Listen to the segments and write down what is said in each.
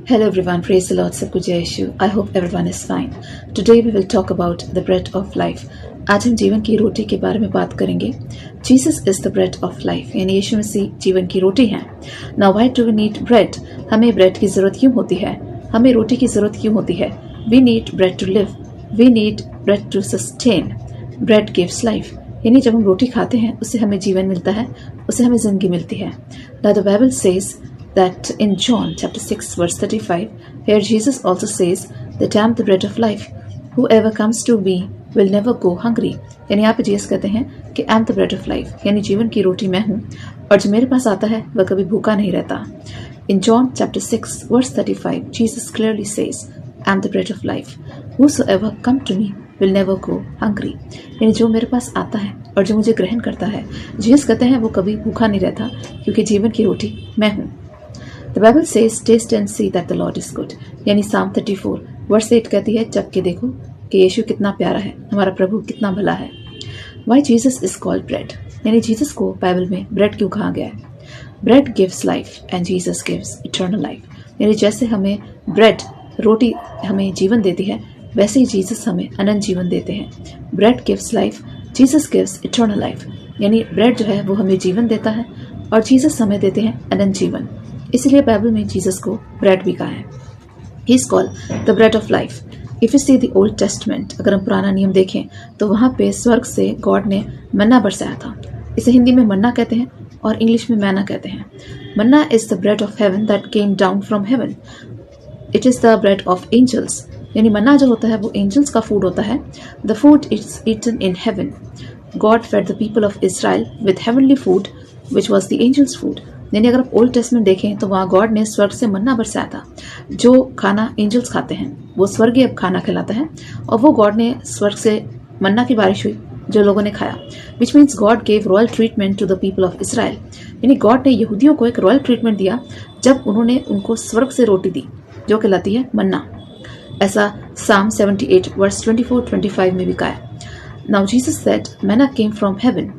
Hello everyone, praise the Lord, सबको जय यीशु। I hope everyone is fine. Today we will talk about the bread of life. आज हम जीवन की रोटी के बारे में बात करेंगे। Jesus is the bread of life, यानी यीशु मसीह जीवन की रोटी हैं। Now why do we need bread? हमें ब्रेड की जरूरत क्यों होती है? हमें रोटी की जरूरत क्यों होती है? We need bread to live. We need bread to sustain. Bread gives life. यानी जब हम रोटी खाते हैं उससे हमें जीवन मिलता है, उससे हमें जिंदगी मिलती है। Now the Bible says that in John chapter 6 verse 35, here Jesus also says that I am the bread of life. Whoever comes to me will never go hungry. यानी यहाँ पे जीसस कहते हैं कि I am the bread of life, यानी जीवन की रोटी मैं हूँ और जो मेरे पास आता है वह कभी भूखा नहीं रहता। In John chapter 6 verse 35, Jesus clearly says, I am the bread of life. Whosoever come to me will never go hungry. यानी जो मेरे पास आता है और जो मुझे ग्रहण करता है, जीसस कहते हैं वो कभी भूखा नहीं रहता क्योंकि जीवन की रोटी मैं हूँ। The Bible says, taste and see that the Lord is good. यानी Psalm 34 verse 8 कहती है, चख के देखो कि यीशु कितना प्यारा है, हमारा प्रभु कितना भला है। Why Jesus is called bread? यानी जीसस को बाइबल में ब्रेड क्यों कहा गया है? Bread gives life and Jesus gives eternal life. यानी जैसे हमें ब्रेड रोटी हमें जीवन देती है, वैसे ही जीसस हमें अनंत जीवन देते हैं। Bread gives life, Jesus gives eternal life. यानी ब्रेड जो है वो हमें जीवन देता है और जीसस हमें देते हैं अनंत जीवन। इसलिए बाइबल में जीसस को ब्रेड भी कहा है। He is called the bread of life. If you see the old testament, अगर हम पुराना नियम देखें तो वहाँ पे स्वर्ग से गॉड ने मन्ना बरसाया था। इसे हिंदी में मन्ना कहते हैं और इंग्लिश में मैना कहते हैं। Manna is the bread of heaven that came down from heaven. It is the bread of angels. यानी मन्ना जो होता है वो एंजल्स का फूड होता है। The food is eaten in heaven. God fed the people of Israel with heavenly food which was the angels food. यानी अगर आप ओल्ड टेस्टमेंट देखें तो वहाँ गॉड ने स्वर्ग से मन्ना बरसाया था। जो खाना एंजल्स खाते हैं वो स्वर्गीय खाना खिलाता है और वो गॉड ने स्वर्ग से मन्ना की बारिश हुई जो लोगों ने खाया। Which means God gave royal treatment to the people of Israel. यानी गॉड ने यहूदियों को एक रॉयल ट्रीटमेंट दिया जब उन्होंने उनको स्वर्ग से रोटी दी जो कहलाती है मन्ना। ऐसा Psalm 78 verse 24-25 में भी कहा है। Now Jesus said, manna came from heaven.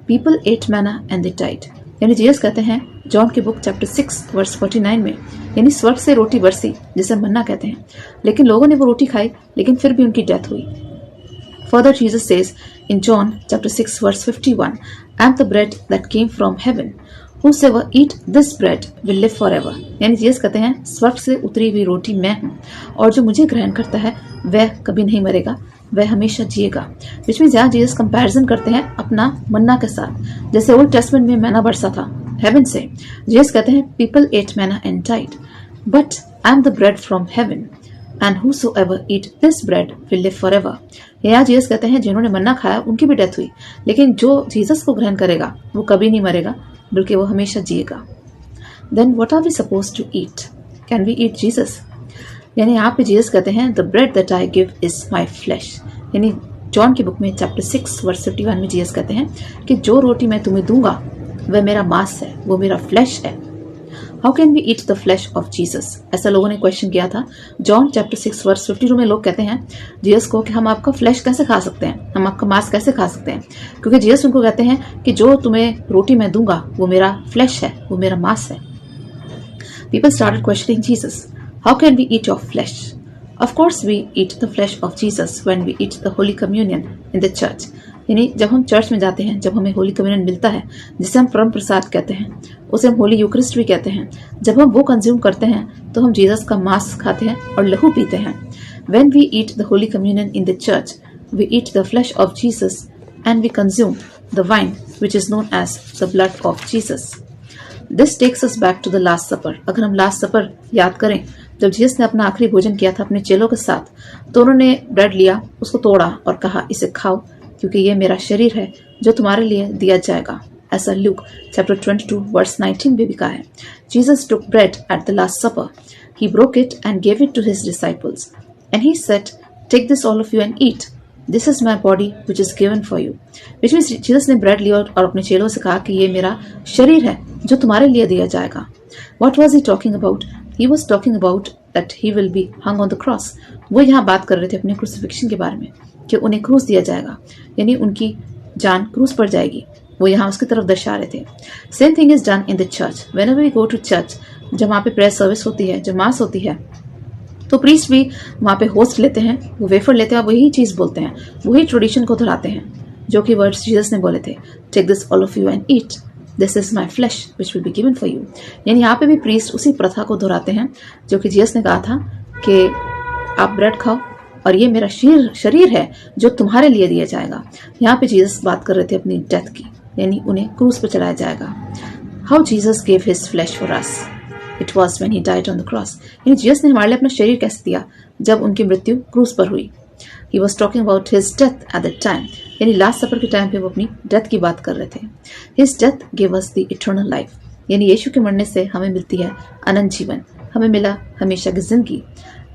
People ate manna and they died. यानी जीसस कहते हैं जॉन की बुक चैप्टर 6 वर्स 49 में, यानी स्वर्ग से रोटी बरसी जिसे मन्ना कहते हैं, लेकिन लोगों ने वो रोटी खाई लेकिन फिर भी उनकी डेथ हुई। Further Jesus says in John chapter 6 verse 51, I am the bread that came from heaven. Whosoever eat this bread will live forever. यानी जीसस कहते हैं स्वर्ग से उतरी हुई रोटी मैं हूँ और जो मुझे ग्रहण करता है वह कभी नहीं मरेगा, वह हमेशा जिएगा। विच मीन्स यहाँ जीसस कंपैरिजन करते हैं अपना मन्ना के साथ। जैसे ओल्ड टेस्टमेंट में मैना बरसा था हेवन से, जीसस कहते हैं पीपल एट मैना and died, but I am the bread from heaven and whosoever eat this bread will live forever. यहाँ जीसस कहते हैं जिन्होंने मन्ना खाया उनकी भी डेथ हुई, लेकिन जो जीसस को ग्रहण करेगा वो कभी नहीं मरेगा बल्कि वो हमेशा जिएगा। Then what are we supposed to eat? Can we eat Jesus? यानी यहाँ पे जीसस कहते हैं the bread that I give is my flesh. यानी जॉन की बुक में चैप्टर 6 वर्स 51 में जीसस कहते हैं कि जो रोटी मैं तुम्हें दूंगा वह मेरा मांस है, वो मेरा फ्लैश है। How can we eat the flesh of Jesus? ऐसा लोगों ने क्वेश्चन किया था। जॉन चैप्टर 6 वर्स 52 में लोग कहते हैं जीसस को कि हम आपका फ्लैश कैसे खा सकते हैं, हम आपका मांस कैसे खा सकते हैं, क्योंकि जीसस उनको कहते हैं कि जो तुम्हें रोटी मैं दूंगा वो मेरा फ्लैश है, वो मेरा मांस है। People started questioning Jesus, how can we eat your flesh? Of course we eat the flesh of Jesus when we eat the Holy Communion in the church. यानी जब हम चर्च में जाते हैं, जब हमें होली कम्युनियन मिलता है जिसे हम परम प्रसाद कहते हैं, उसे हम होली यूक्रिस्ट भी कहते हैं, जब हम वो कंज्यूम करते हैं तो हम जीसस का मांस खाते हैं और लहू पीते हैं। When we eat the Holy Communion in the church, we eat the flesh of Jesus and we consume the wine which is known as the blood of Jesus. This takes us back to the Last Supper. अगर हम last सपर याद करें, जब Jesus ने अपना आखिरी भोजन किया था अपने चेलों के साथ, तो उन्होंने ब्रेड लिया, उसको तोड़ा और कहा इसे खाओ क्योंकि ये मेरा शरीर है जो तुम्हारे लिए दिया जाएगा। ऐसा लूक चैप्टर 22 वर्स 19 में भी कहा है। Jesus took bread at the last supper. He broke it and gave it to his disciples. And he said, take this all of you and eat. This is my body which is given for you. Which means Jesus ने bread लिया और अपने चेलों से कहा कि ये मेरा शरीर है जो तुम्हारे लिए दिया जाएगा। What was he talking about? He was talking about that he will be hung on the cross. वो यहाँ बात कर रहे थे अपने क्रूसिफिक्शन के बारे में कि उन्हें क्रूस दिया जाएगा, यानी उनकी जान क्रूस पर जाएगी। वो यहाँ उसकी तरफ दर्शा रहे थे। Same thing is done in the church. Whenever we go to church, जब वहाँ पे प्रेयर सर्विस होती है, जब मास होती है, तो प्रीस्ट भी वहाँ पे होस्ट लेते हैं, वो वेफर लेते हैं और वही चीज़ बोलते हैं, वही ट्रेडिशन को दोहराते हैं जो कि वर्ड्स जीसस ने बोले थे, take this all of you and eat, this is my flesh which will be given for you. यानी यहाँ पे भी प्रीस्ट उसी प्रथा को दोहराते हैं जो कि जीसस ने कहा था कि आप ब्रेड खाओ और ये मेरा शरीर है जो तुम्हारे लिए दिया जाएगा। यहाँ पे जीसस बात कर रहे थे अपनी डेथ की, यानी उन्हें क्रूस पर चढ़ाया जाएगा। How Jesus gave his flash for us, it was when he died on the cross. यानी जीसस ने हमारे लिए अपना शरीर कैसे दिया, जब उनकी मृत्यु क्रूस पर हुई। He was talking about his death at that time, यानी लास्ट सफर के टाइम पे वो अपनी डेथ की बात कर रहे थे। His death give us the eternal life, यानी यीशु के मरने से हमें मिलती है अनंत जीवन, हमें मिला हमेशा की जिंदगी।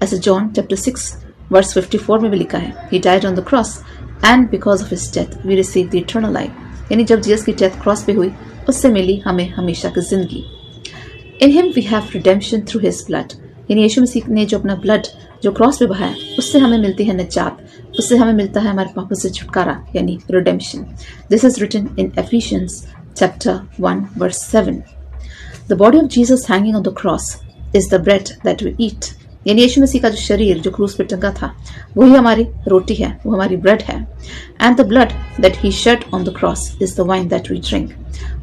ऐसे जॉन चैप्टर 6 वर्स 54 में भी लिखा है, he died on the cross and because of his death we receive the eternal life. यानी जब जीसस की डेथ क्रॉस पे हुई, उससे मिली हमें हमेशा की जिंदगी। In him we have redemption through his blood, यानी यीशु मसीह ने जो अपना ब्लड जो क्रॉस पे बहाया, उससे हमें मिलती है निजात, उससे हमें मिलता है हमारे पापों से छुटकारा, यानी redemption. This is written in Ephesians chapter 1 verse 7। The body of Jesus hanging on the cross is the bread that we eat, यानी यीशु मसीह का जो शरीर जो क्रूस पे टंगा था, वही हमारी रोटी है, वो हमारी ब्रेड है। And the blood that he shed on the cross is the wine that we drink,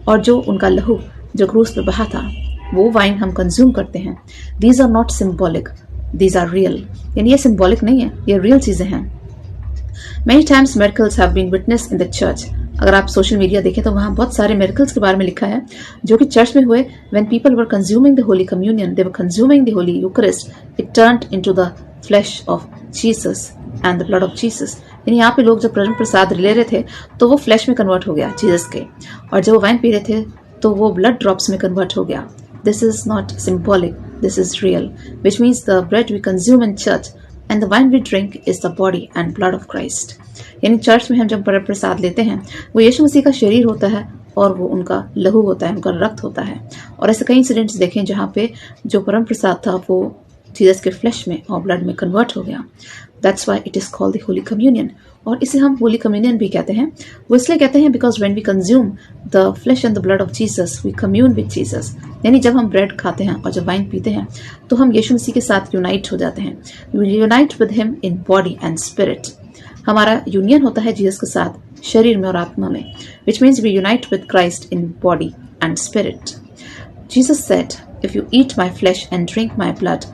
और जो उनका लहू जो क्रूस पे बहा था, वो वाइन हम कंज्यूम करते हैं। These are not symbolic, these are real, यानी ये सिम्बॉलिक नहीं है, ये रियल चीजें हैं। Many times miracles have been witnessed in the church. अगर आप सोशल मीडिया देखें तो वहाँ बहुत सारे मिरेकल्स के बारे में लिखा है जो कि चर्च में हुए। When people were consuming the Holy Communion, they were consuming the Holy Eucharist. It turned into the flesh of Jesus and the blood of Jesus. यानी यहाँ पे लोग जब प्रसाद ले रहे थे तो वो फ्लैश में कन्वर्ट हो गया जीसस के, और जब वो वाइन पी रहे थे तो वो ब्लड ड्रॉप्स में कन्वर्ट हो गया। This is not symbolic, this is real, which means the bread we consume in church and the wine we drink is the body and blood of Christ. यानी church में हम जब प्रसाद लेते हैं, वो यीशु मसीह का शरीर होता है और वो उनका लहू होता है, उनका रक्त होता है। और ऐसे कई इंसिडेंट्स देखें जहाँ पे जो परम प्रसाद था वो जीसस के फ्लैश में और ब्लड में कन्वर्ट हो गया। That's why it is called the holy communion, और इसे हम होली कम्युनियन भी कहते हैं। वो इसलिए कहते हैं because when we consume the flesh and the blood of Jesus we commune with Jesus, यानी जब हम ब्रेड खाते हैं और जब वाइन पीते हैं तो हम यीशु मसीह के साथ यूनाइट हो जाते हैं। We unite with him in body and spirit, हमारा यूनियन होता है जीसस के साथ शरीर में और आत्मा में, which means we unite with Christ in body and spirit. Jesus said, if you eat my flesh and drink my blood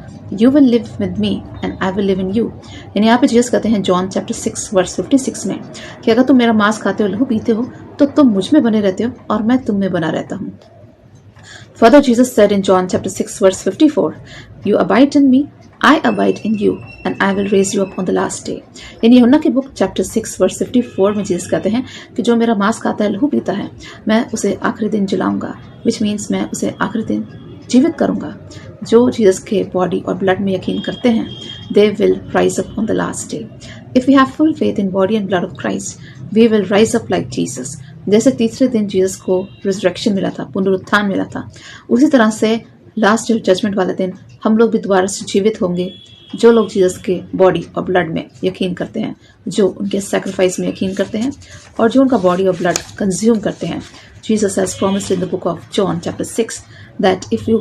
you will live with me and I will live in you। यानी यहाँ पे Jesus कहते हैं John chapter 6 verse 56 में कि अगर तुम मेरा मांस खाते हो, लहू पीते हो, तो तुम मुझ में बने रहते हो और मैं तुम में बना रहता हूँ। Further Jesus said in John chapter 6 verse 54, you abide in me, I abide in you and I will raise you up on the last day। यानी यूहन्ना की बुक चैप्टर 6 वर्स 54 में जीसस कहते हैं कि जो मेरा मांस खाता है, लहू पीता है, मैं उसे आखिरी दिन जिलाऊंगा, which means मैं उसे आखिरी दिन जीवित करूंगा। जो जीसस के बॉडी और ब्लड में यकीन करते हैं, they will rise up on the last day। If we have full faith in body and blood of Christ, we will rise up like Jesus। जैसे तीसरे दिन जीसस को रिजरेक्शन मिला था, पुनरुत्थान मिला था, उसी तरह से लास्ट जजमेंट वाले दिन हम लोग भी दोबारा से जीवित होंगे। जो लोग जीसस के बॉडी और ब्लड में यकीन करते हैं, जो उनके सैक्रिफाइस में यकीन करते हैं और जो उनका बॉडी और ब्लड कंज्यूम करते हैं। Jesus has promised in the book of John chapter 6 that if you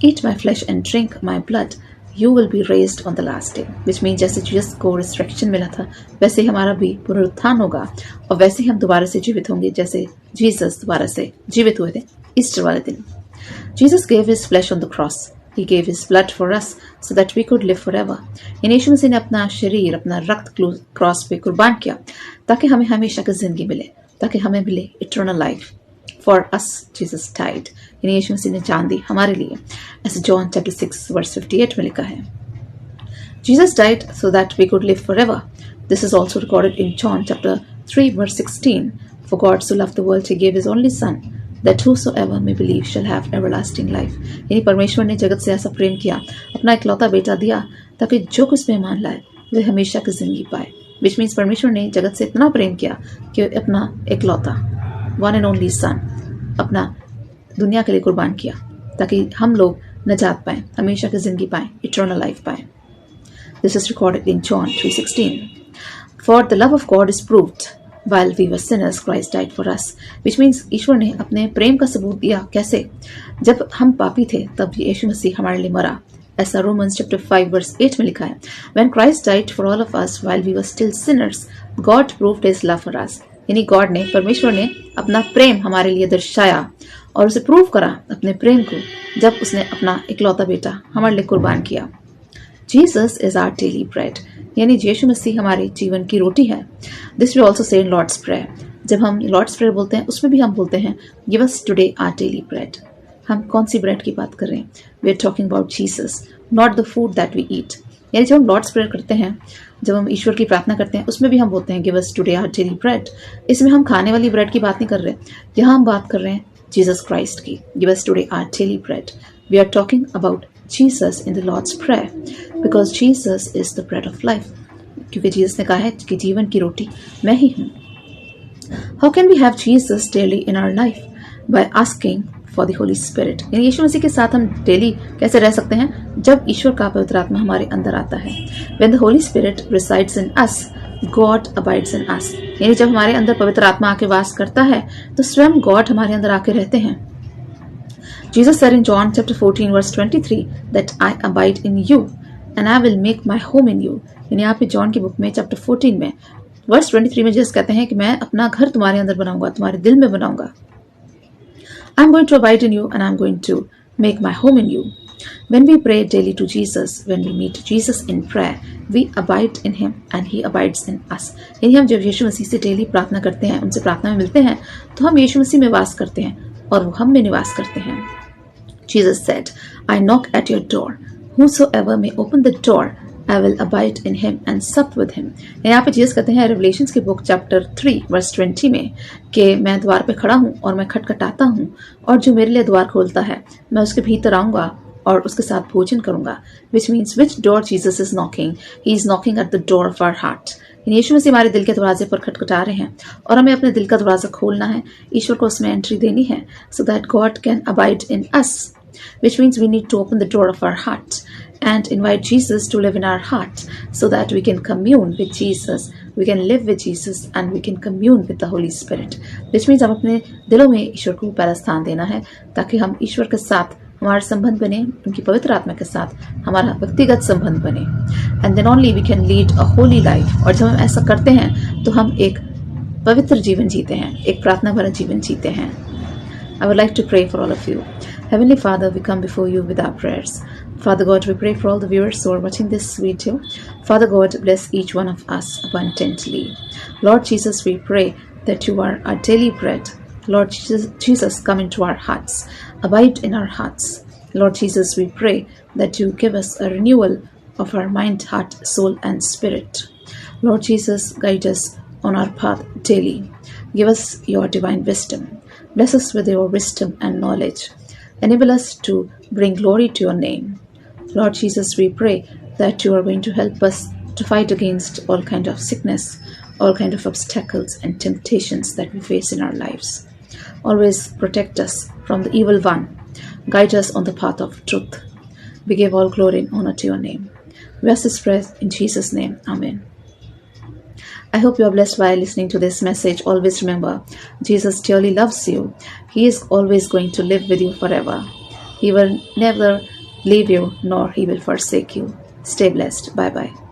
eat my flesh and drink my blood, you will be raised on the last day। which means जैसे Jesus को resurrection मिला था, वैसे ही हमारा भी पुनरुत्थान होगा और वैसे ही हम दोबारा से जीवित होंगे जैसे जीसस दोबारा से जीवित हुए थे ईस्टर वाले दिन। Jesus gave his flesh on the cross, he gave his blood for us so that we could live forever। यानी यीशु मसीह ने अपना शरीर, अपना रक्त क्रॉस पे कुर्बान किया ताकि हमें हमेशा की जिंदगी मिले, ताकि हमें मिले eternal life. For us Jesus died, यानी यीशु मसीह ने जान दी हमारे लिए। ऐसे जॉन चैप्टर 6 वर्स 58 में लिखा है, Jesus died so that we could live forever। This is also recorded in John chapter 3 verse 16। For God so loved the world he gave his only son that whosoever may believe shall have everlasting life। यानी परमेश्वर ने जगत से ऐसा प्रेम किया, अपना इकलौता बेटा दिया ताकि जो कुछ में मान लाए वे हमेशा की जिंदगी पाए। which means परमेश्वर ने जगत से इतना प्रेम किया कि अपना इकलौता वन एंड ओनली सन अपना दुनिया के लिए कुर्बान किया ताकि हम लोग नजात पाएं, हमेशा की जिंदगी पाएं, इटर्नल लाइफ पाएं। This is recorded in John 3:16। For the love of God is proved while we were sinners Christ died for us, which means ईश्वर ने अपने प्रेम का सबूत दिया कैसे, जब हम पापी थे तब यीशु मसीह हमारे लिए मरा। ऐसा रोमन्स चैप्टर 5 वर्स 8 में लिखा है, When Christ died for all of us while we were still sinners, God proved his love for us। यानी गॉड ने, परमेश्वर ने अपना प्रेम हमारे लिए दर्शाया और उसे प्रूव करा अपने प्रेम को जब उसने अपना इकलौता बेटा हमारे लिए कुर्बान किया। Jesus is our daily bread, यानी यीशु मसीह हमारे जीवन की रोटी है। This we also say in Lord's prayer. जब हम लॉर्ड्स प्रेयर बोलते हैं उसमें भी हम बोलते हैं give us today our daily bread. हम कौन सी ब्रेड की बात कर रहे हैं? We are talking about Jesus, not the food that we eat. यानी जब हम लॉर्ड्स प्रेयर करते हैं, जब हम ईश्वर की प्रार्थना करते हैं, उसमें भी हम बोलते हैं give us today our daily bread. इसमें हम खाने वाली ब्रेड की बात नहीं कर रहे, यहाँ हम बात कर रहे हैं जीसस क्राइस्ट की। Give us today our daily bread. We are talking about Jesus in the Lord's Prayer because Jesus is the bread of life, क्योंकि जीसस ने कहा है कि जीवन की रोटी मैं ही हूँ। How can we have Jesus daily in our life? By asking for the Holy Spirit। यानी यीशु मसीह के साथ हम डेली कैसे रह सकते हैं? जब ईश्वर का पवित्र आत्मा हमारे अंदर आता है। When the Holy Spirit resides in us, God abides in us। यानी जब हमारे अंदर पवित्र आत्मा आके वास करता है तो स्वयं गॉड हमारे अंदर आके रहते हैं। Jesus said in John chapter 14 verse 23 that I abide in you and I will make my home in you। यानी यहाँ पे जॉन की बुक में चैप्टर 14 में वर्स 23 में जीसस कहते हैं कि मैं अपना घर तुम्हारे अंदर बनाऊंगा, तुम्हारे दिल में बनाऊंगा। I'm going to abide in you and I'm going to make my home in you। When we pray daily to Jesus, when we meet Jesus in prayer, we abide in him and he abides in us। यानी हम जब यीशु मसीह से daily प्रार्थना करते हैं, उनसे प्रार्थना में मिलते हैं, तो हम यीशु मसीह में वास करते हैं और वो हम में निवास करते हैं। Jesus said, I knock at your door. Whosoever may open the door, I will abide in him and sup with him। यहाँ पे जीसस कहते हैं रेवलेशंस की बुक चैप्टर 3 वर्स 20 में कि मैं द्वार पे खड़ा हूँ और मैं खटखटाता हूँ और जो मेरे लिए द्वार खोलता है मैं उसके भीतर आऊँगा और उसके साथ भोजन करूँगा। Which means which door Jesus is knocking? He is knocking at the door of our heart। यीशु मसीह हमारे दिल के दरवाजे पर खटखटा रहे हैं और हमें अपने दिल का दरवाजा खोलना है, ईश्वर को उसमें एंट्री देनी है so that God can abide in us। Which means we need to open the door of our heart and invite Jesus to live in our heart so that we can commune with Jesus, we can live with Jesus and we can commune with the Holy Spirit। Which means हम अपने दिलों में ईश्वर को पहला स्थान देना है ताकि हम ईश्वर के साथ हमारा संबंध बने, उनकी पवित्र आत्मा के साथ हमारा व्यक्तिगत संबंध बने। And then only we can lead a holy life। और जब हम ऐसा करते हैं तो हम एक पवित्र जीवन जीते हैं, एक प्रार्थना भरा जीवन जीते हैं। I would like to pray for all of you। Heavenly Father, we come before you with our prayers. Father God, we pray for all the viewers who are watching this video. Father God, bless each one of us abundantly. Lord Jesus, we pray that you are our daily bread. Lord Jesus, come into our hearts. Abide in our hearts. Lord Jesus, we pray that you give us a renewal of our mind, heart, soul, and spirit. Lord Jesus, guide us on our path daily. Give us your divine wisdom. Bless us with your wisdom and knowledge. Enable us to bring glory to your name. Lord Jesus, we pray that you are going to help us to fight against all kind of sickness, all kind of obstacles and temptations that we face in our lives. Always protect us from the evil one. Guide us on the path of truth. We give all glory and honor to your name. We ask this prayer in Jesus' name. Amen. I hope you are blessed while listening to this message. Always remember, Jesus dearly loves you. He is always going to live with you forever. He will never leave you, nor he will forsake you. Stay blessed. Bye-bye.